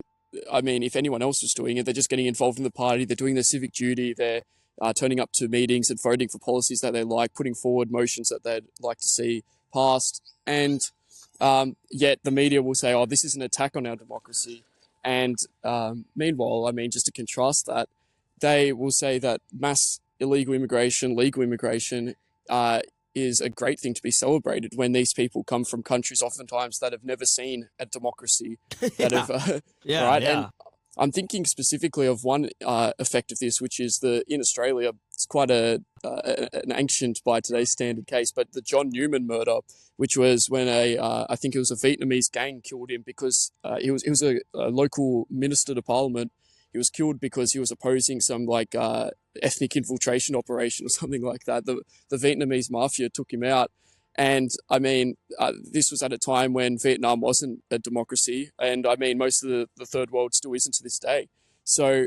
I mean, if anyone else was doing it, they're just getting involved in the party, they're doing their civic duty, they're turning up to meetings and voting for policies that they like, putting forward motions that they'd like to see passed. And yet the media will say, oh, this is an attack on our democracy. And meanwhile, I mean, just to contrast that, they will say that mass illegal immigration, legal immigration is a great thing to be celebrated when these people come from countries oftentimes that have never seen a democracy. That have, right? Yeah. And I'm thinking specifically of one effect of this, which is in Australia, it's quite an ancient by today's standard case, but the John Newman murder, which was when I think it was a Vietnamese gang killed him because he was a local minister to parliament he was killed because he was opposing some like ethnic infiltration operation or something like that. The Vietnamese mafia took him out. And I mean, this was at a time when Vietnam wasn't a democracy. And I mean, most of the third world still isn't to this day. So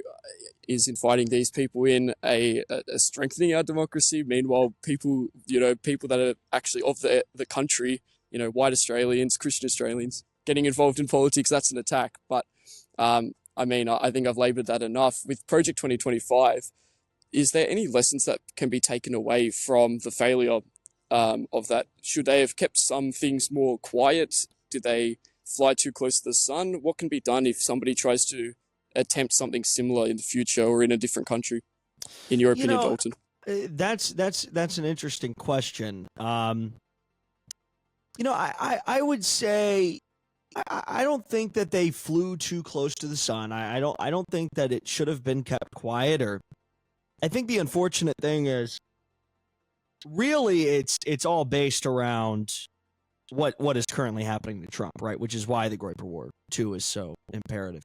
is inviting these people in a strengthening our democracy? Meanwhile, people that are actually of the country, white Australians, Christian Australians, getting involved in politics, that's an attack. But I mean, I think I've laboured that enough. With Project 2025, is there any lessons that can be taken away from the failure of that? Should they have kept some things more quiet? Did they fly too close to the sun? What can be done if somebody tries to attempt something similar in the future or in a different country, in your opinion, Dalton? That's an interesting question. I would say I don't think that they flew too close to the sun. I don't think that it should have been kept quiet. Or I think the unfortunate thing is really it's all based around what is currently happening to Trump, right? Which is why the Groyper War II is so imperative.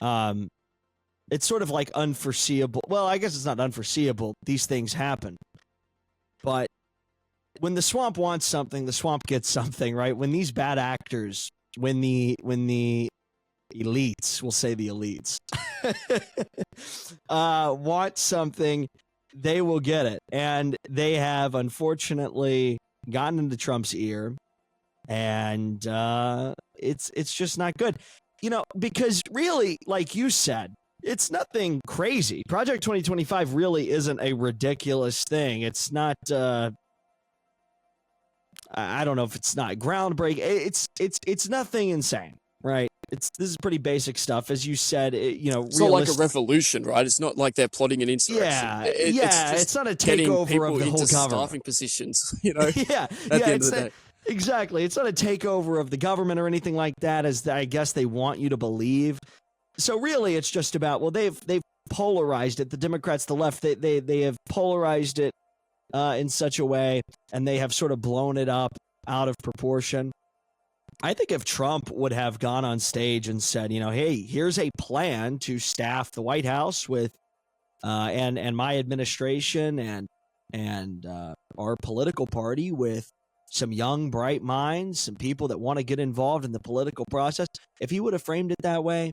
It's sort of like unforeseeable. Well, I guess it's not unforeseeable. These things happen. But when the swamp wants something, the swamp gets something, right? When these bad actors, when the elites, we'll say the elites, want something, they will get it. And they have unfortunately gotten into Trump's ear, and it's just not good. Because really, like you said, it's nothing crazy. Project 2025 really isn't a ridiculous thing. It's not, I don't know if it's not groundbreaking. It's nothing insane, right? This is pretty basic stuff. As you said, it's not like a revolution, right? It's not like they're plotting an insurrection. Yeah, it's not a takeover of the whole government. Staffing positions, yeah, at the end of the day. Exactly. It's not a takeover of the government or anything like that, as I guess they want you to believe. So really, it's just about, well, they've polarized it. The Democrats, the left, they have polarized it in such a way, and they have sort of blown it up out of proportion. I think if Trump would have gone on stage and said, hey, here's a plan to staff the White House with, and my administration and our political party with some young, bright minds, some people that want to get involved in the political process, if he would have framed it that way,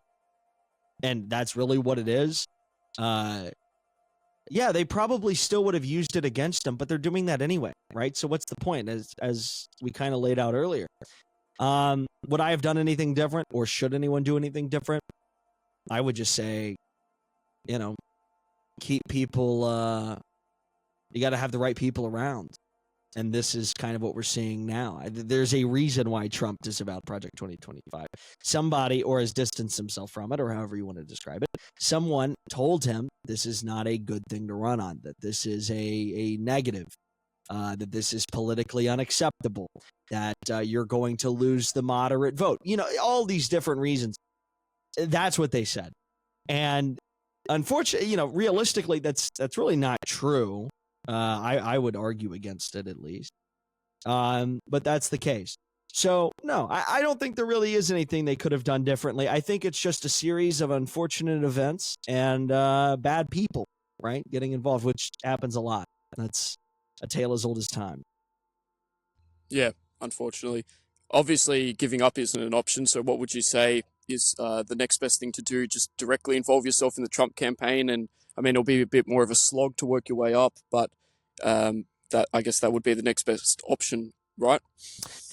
and that's really what it is, yeah, they probably still would have used it against him, but they're doing that anyway, right? So what's the point, as we kind of laid out earlier? Would I have done anything different, or should anyone do anything different? I would just say, keep people, you got to have the right people around. And this is kind of what we're seeing now. There's a reason why Trump disavowed Project 2025. Somebody, or has distanced himself from it, or however you want to describe it, someone told him this is not a good thing to run on, that this is a negative, that this is politically unacceptable, that you're going to lose the moderate vote. All these different reasons. That's what they said. And unfortunately, realistically, that's really not true. I would argue against it, at least. But that's the case. So, no, I don't think there really is anything they could have done differently. I think it's just a series of unfortunate events and bad people, right, getting involved, which happens a lot. That's a tale as old as time. Yeah, unfortunately. Obviously, giving up isn't an option, so what would you say is the next best thing to do? Just directly involve yourself in the Trump campaign, and I mean, it'll be a bit more of a slog to work your way up, but I guess that would be the next best option, right?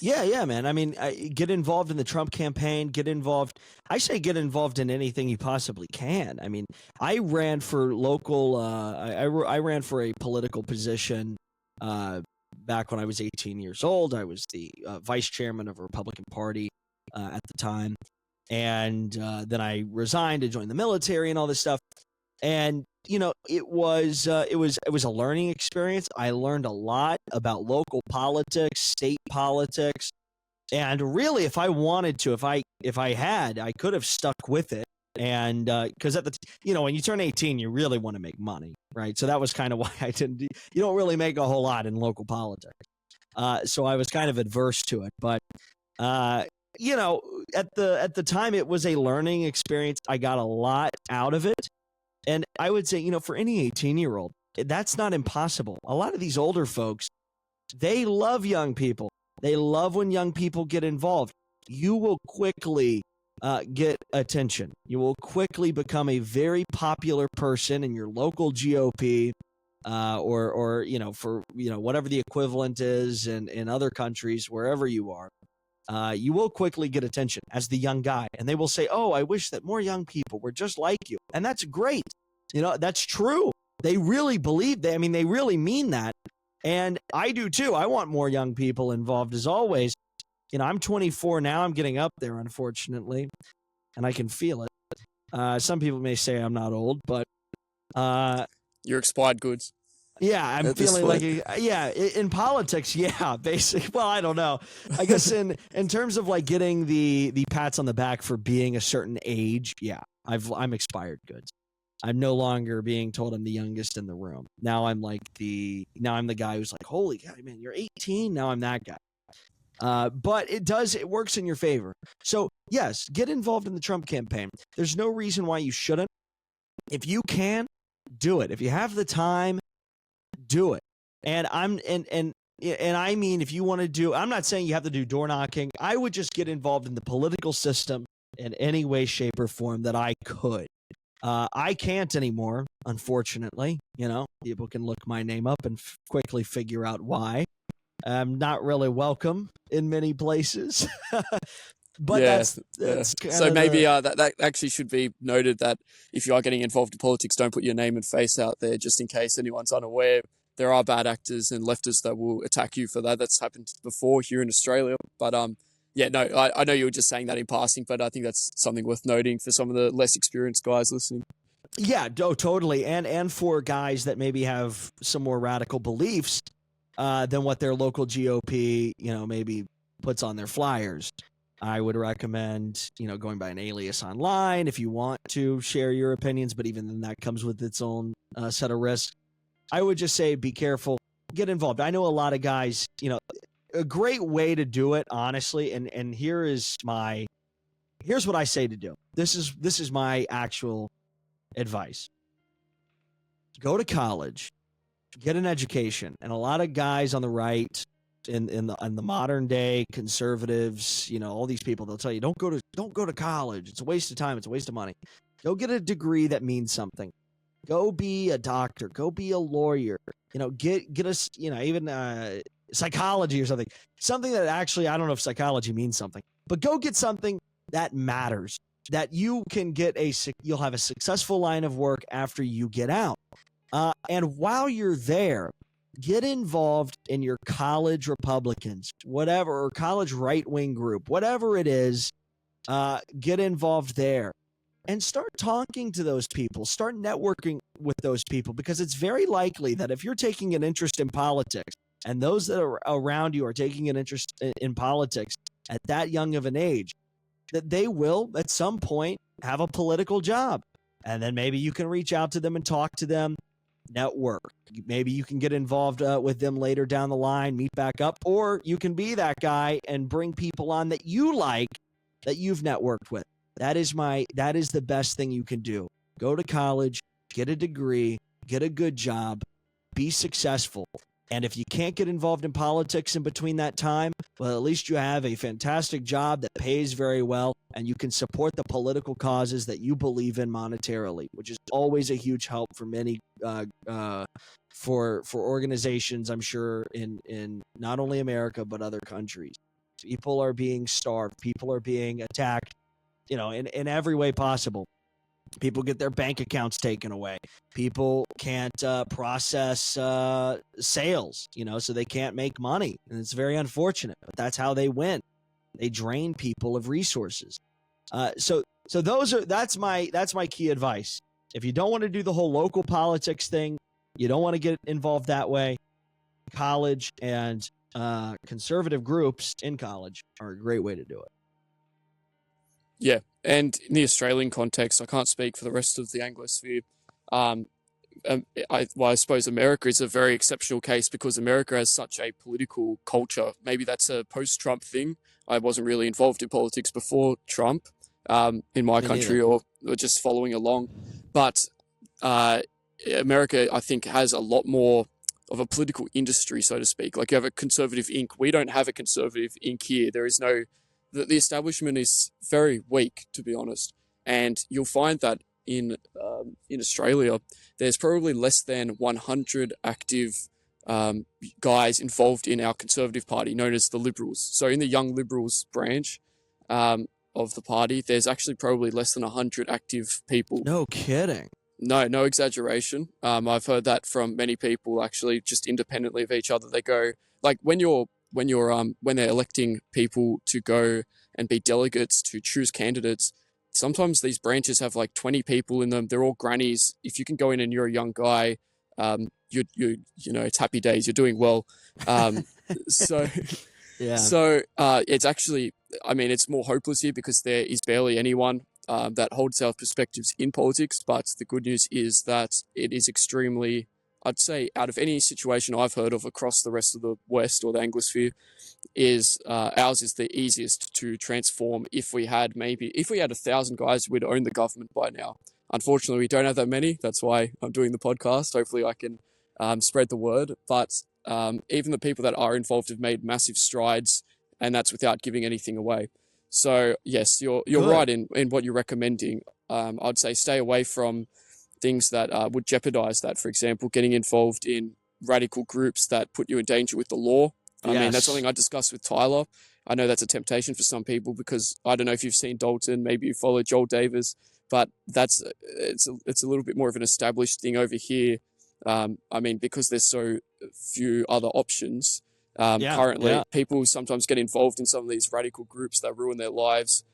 Yeah, man. I mean, get involved in the Trump campaign, get involved. I say get involved in anything you possibly can. I mean, I ran for local, I ran for a political position back when I was 18 years old. I was the vice chairman of a Republican Party at the time. And then I resigned to join the military and all this stuff. And it was a learning experience. I learned a lot about local politics, state politics, and really, if I wanted to, if I had, I could have stuck with it. And because at the when you turn 18, you really want to make money, right? So that was kind of why I didn't. You don't really make a whole lot in local politics. So I was kind of adverse to it, but you know, at the time, it was a learning experience. I got a lot out of it. And I would say, for any 18-year-old, that's not impossible. A lot of these older folks, they love young people. They love when young people get involved. You will quickly get attention. You will quickly become a very popular person in your local GOP, or for whatever the equivalent is in other countries, wherever you are. You will quickly get attention as the young guy, and they will say, "Oh, I wish that more young people were just like you," and that's great. That's true. They really believe that. I mean, they really mean that. And I do too. I want more young people involved as always. I'm 24 now. I'm getting up there, unfortunately, and I can feel it. Some people may say I'm not old, but you're expired goods. Yeah, I'm feeling like in politics, yeah, basically. Well, I don't know. I guess in terms of like getting the pats on the back for being a certain age, yeah, I'm expired goods. I'm no longer being told I'm the youngest in the room. Now I'm the guy who's like, holy cow, man, you're 18. Now I'm that guy. But it works in your favor. So yes, get involved in the Trump campaign. There's no reason why you shouldn't. If you can, do it. If you have the time, do it. And I mean, if you want to do, I'm not saying you have to do door knocking. I would just get involved in the political system in any way, shape, or form that I could. I can't anymore, unfortunately. People can look my name up and quickly figure out why. I'm not really welcome in many places. But yeah, that's so maybe that actually should be noted, that if you are getting involved in politics, don't put your name and face out there, just in case anyone's unaware. There are bad actors and leftists that will attack you for that. That's happened before here in Australia. But yeah, no, I know you were just saying that in passing, but I think that's something worth noting for some of the less experienced guys listening. Yeah, totally. And for guys that maybe have some more radical beliefs than what their local GOP, maybe puts on their flyers. I would recommend, going by an alias online if you want to share your opinions, but even then that comes with its own set of risks. I would just say be careful, get involved. I know a lot of guys, a great way to do it, honestly, and here's what I say to do. This is my actual advice. Go to college, get an education, and a lot of guys on the right, in the modern day conservatives, all these people, they'll tell you don't go to college. It's a waste of time. It's a waste of money. Go get a degree that means something. Go be a doctor. Go be a lawyer. Get us, even psychology or something. Something that actually, I don't know if psychology means something, but go get something that matters. That you can you'll have a successful line of work after you get out. And while you're there, get involved in your college Republicans, whatever, or college right-wing group, whatever it is. Get involved there and start talking to those people. Start networking with those people, because it's very likely that if you're taking an interest in politics and those that are around you are taking an interest in politics at that young of an age, that they will at some point have a political job. And then maybe you can reach out to them and talk to them. Network. Maybe you can get involved with them later down the line, meet back up, or you can be that guy and bring people on that you like, that you've networked with. That is the best thing you can do. Go to college, get a degree, get a good job, be successful. And if you can't get involved in politics in between that time, well, at least you have a fantastic job that pays very well, and you can support the political causes that you believe in monetarily, which is always a huge help for many, for organizations, I'm sure, in not only America, but other countries. People are being starved. People are being attacked, in every way possible. People get their bank accounts taken away. People can't process sales, so they can't make money. And it's very unfortunate, but that's how they win. They drain people of resources. So that's my key advice. If you don't want to do the whole local politics thing, you don't want to get involved that way, college and conservative groups in college are a great way to do it. Yeah, and in the Australian context, I can't speak for the rest of the Anglosphere. I suppose America is a very exceptional case because America has such a political culture. Maybe that's a post-Trump thing. I wasn't really involved in politics before Trump, in my Me neither. country, or just following along. But uh, America, I think, has a lot more of a political industry, so to speak. Like you have a conservative ink. We don't have a conservative ink here. There is no, the establishment is very weak, to be honest. And you'll find that in Australia, there's probably less than 100 active guys involved in our Conservative Party, known as the Liberals. So in the Young Liberals branch of the party, there's actually probably less than 100 active people. No kidding. No, no exaggeration. I've heard that from many people actually, just independently of each other. They go like when they're electing people to go and be delegates to choose candidates. Sometimes these branches have like 20 people in them. They're all grannies. If you can go in and you're a young guy, you know, it's happy days. You're doing well. So Yeah. so it's actually, I mean, it's more hopeless here because there is barely anyone that holds our perspectives in politics. But the good news is that it is extremely, I'd say, out of any situation I've heard of across the rest of the West or the Anglosphere, is ours is the easiest to transform. If we had 1,000 guys, we'd own the government by now. Unfortunately, we don't have that many. That's why I'm doing the podcast. Hopefully, I can spread the word. But even the people that are involved have made massive strides, and that's without giving anything away. So yes, you're right in what you're recommending. I'd say stay away from things that would jeopardize that. For example, getting involved in radical groups that put you in danger with the law. I mean, that's something I discussed with Tyler. I know that's a temptation for some people because I don't know if you've seen Dalton, maybe you follow Joel Davis, but it's a little bit more of an established thing over here. I mean, because there's so few other options currently, people sometimes get involved in some of these radical groups that ruin their lives,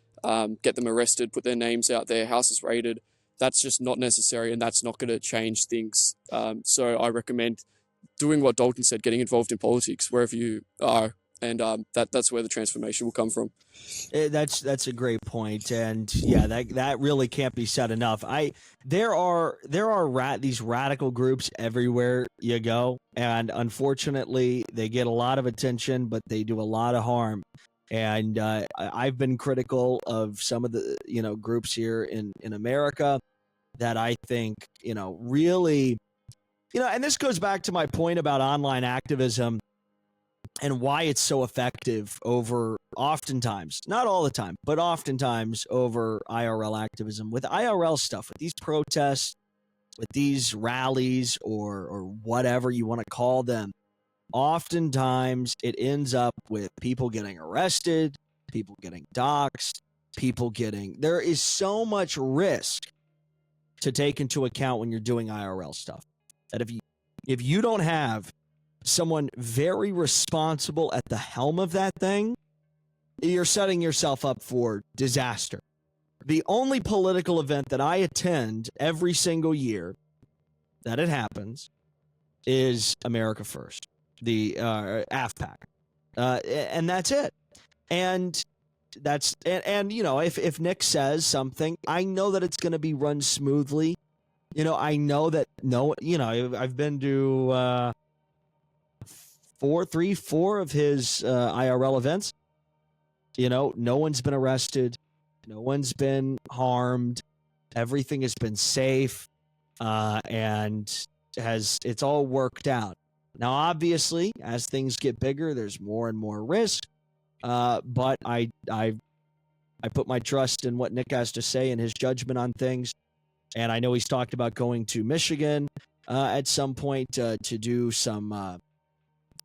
get them arrested, put their names out there, houses raided. That's just not necessary, and that's not going to change things. So I recommend doing what Dalton said, getting involved in politics wherever you are, and that's where the transformation will come from. That's a great point, and yeah, that really can't be said enough. There are these radical groups everywhere you go, and unfortunately, they get a lot of attention, but they do a lot of harm. And I've been critical of some of the groups here in America that I think really. And this goes back to my point about online activism and why it's so effective over oftentimes, not all the time, but oftentimes over IRL activism. With IRL stuff, with these protests, with these rallies or whatever you want to call them, oftentimes it ends up with people getting arrested, people getting doxxed, there is so much risk to take into account when you're doing IRL stuff. That if you don't have someone very responsible at the helm of that thing, you're setting yourself up for disaster. The only political event that I attend every single year that it happens is America First, the AFPAC. And that's it. And that's if Nick says something, I know that it's going to be run smoothly. I know that I've been to 4 of his IRL events. No one's been arrested, no one's been harmed. Everything has been safe, and it's all worked out. Now, obviously, as things get bigger, there's more and more risk. But I put my trust in what Nick has to say and his judgment on things. And I know he's talked about going to Michigan at some point to do some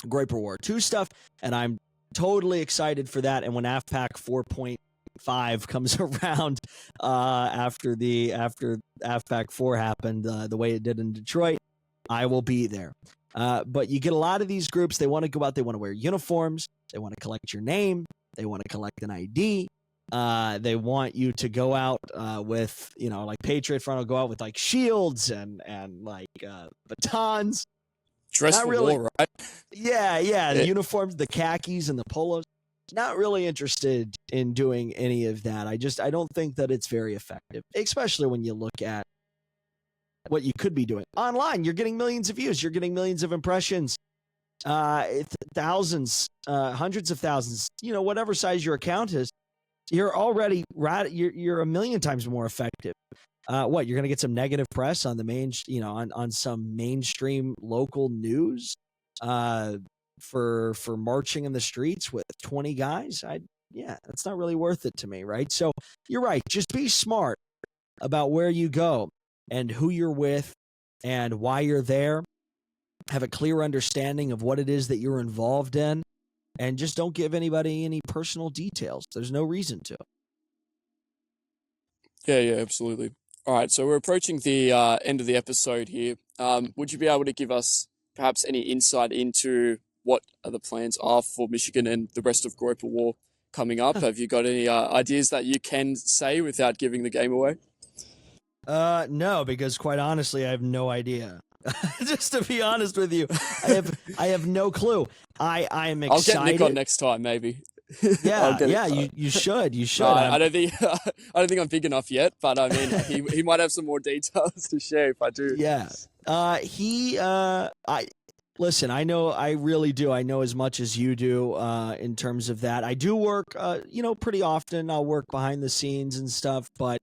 Groyper War II stuff, and I'm totally excited for that. And when AFPAC 4.5 comes around after AFPAC 4 happened, the way it did in Detroit, I will be there. But you get a lot of these groups, they want to go out, they want to wear uniforms, they want to collect your name, they want to collect an ID. They want you to go out with, like Patriot Front will go out with like shields and like batons. Dress for war, right? Yeah. The uniforms, the khakis and the polos. Not really interested in doing any of that. I don't think that it's very effective, especially when you look at what you could be doing. Online, you're getting millions of views. You're getting millions of impressions. Thousands, hundreds of thousands, whatever size your account is, you're already you're a million times more effective. You're going to get some negative press on the on some mainstream local news for marching in the streets with 20 guys. That's not really worth it to me, right? So you're right. Just be smart about where you go and who you're with and why you're there. Have a clear understanding of what it is that you're involved in, and just don't give anybody any personal details. There's no reason to. Yeah, absolutely. All right, so we're approaching the end of the episode here. Would you be able to give us perhaps any insight into what the plans are for Michigan and the rest of Groyper War coming up? Have you got any ideas that you can say without giving the game away? No, because quite honestly, I have no idea. Just to be honest with you, I have no clue. I am excited. I'll get Nick on next time, maybe. Yeah. You should. I don't think I'm big enough yet, but I mean, he might have some more details to share if I do. Yeah. Listen, I really do. I know as much as you do in terms of that. I do work, pretty often. I'll work behind the scenes and stuff, but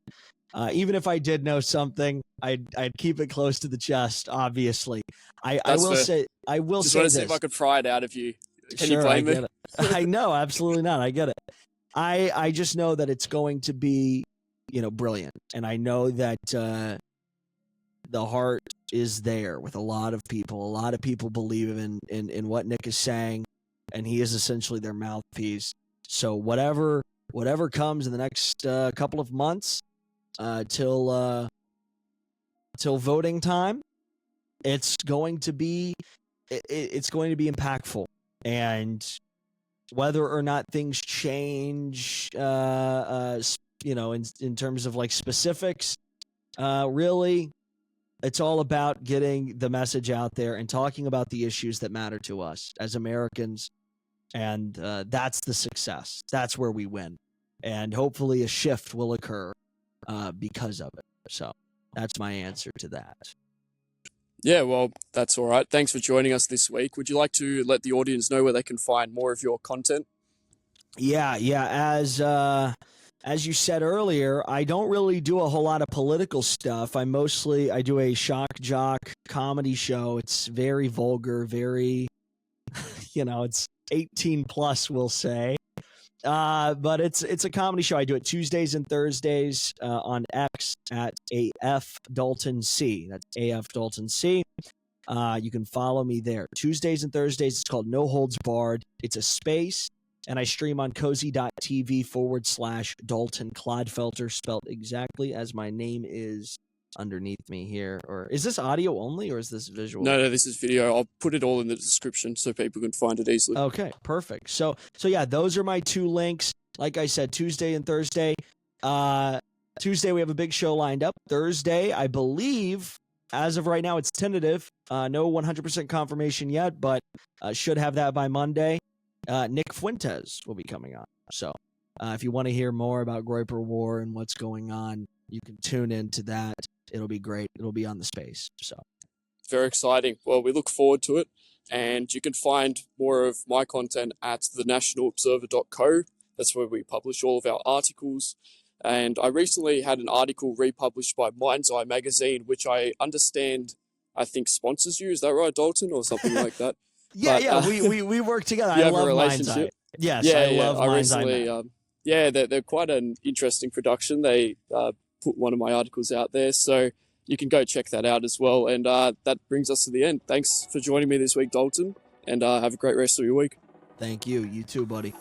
even if I did know something, I'd keep it close to the chest. Obviously, I will say just want to see if I could pry it out of you. Can you blame me? I know, absolutely not. I get it. I just know that it's going to be, brilliant, and I know that the heart is there with a lot of people. A lot of people believe in what Nick is saying, and he is essentially their mouthpiece. So whatever comes in the next couple of months. Till voting time, it's going to be impactful, and whether or not things change, in terms of like specifics, really, it's all about getting the message out there and talking about the issues that matter to us as Americans, and that's the success. That's where we win, and hopefully a shift will occur. Because of it. So that's my answer to that. Yeah, well, that's all right. Thanks for joining us this week. Would you like to let the audience know where they can find more of your content? Yeah. As you said earlier, I don't really do a whole lot of political stuff. I do a shock-jock comedy show. It's very vulgar, very, it's 18 plus, we'll say. But it's a comedy show. I do it Tuesdays and Thursdays on X at AF Dalton C. That's AF Dalton C. You can follow me there. Tuesdays and Thursdays, it's called No Holds Barred. It's a space, and I stream on cozy.tv/Dalton Clodfelter, spelled exactly as my name is underneath me here. Or is this audio only, or is this visual? No, this is video. I'll put it all in the description so people can find it easily. Okay, perfect. So yeah, those are my two links. Like I said, Tuesday and Thursday. Tuesday we have a big show lined up. Thursday, I believe, as of right now, it's tentative. No 100% confirmation yet, but should have that by Monday. Nick Fuentes will be coming on. So if you want to hear more about Groyper War and what's going on, you can tune into that. It'll be great. It'll be on the space. So very exciting. Well, we look forward to it. And you can find more of my content at thenationalobserver.co. That's where we publish all of our articles. And I recently had an article republished by Mind's Eye magazine, which I understand, I think, sponsors you. Is that right, Dalton, or something like that? Yeah. We work together. You I have love a relationship. Mind's Eye. Yes, I love Mind's Eye. They're quite an interesting production. They put one of my articles out there, so you can go check that out as well. And that brings us to the end. Thanks for joining me this week, Dalton, and have a great rest of your week. Thank you. You too, buddy.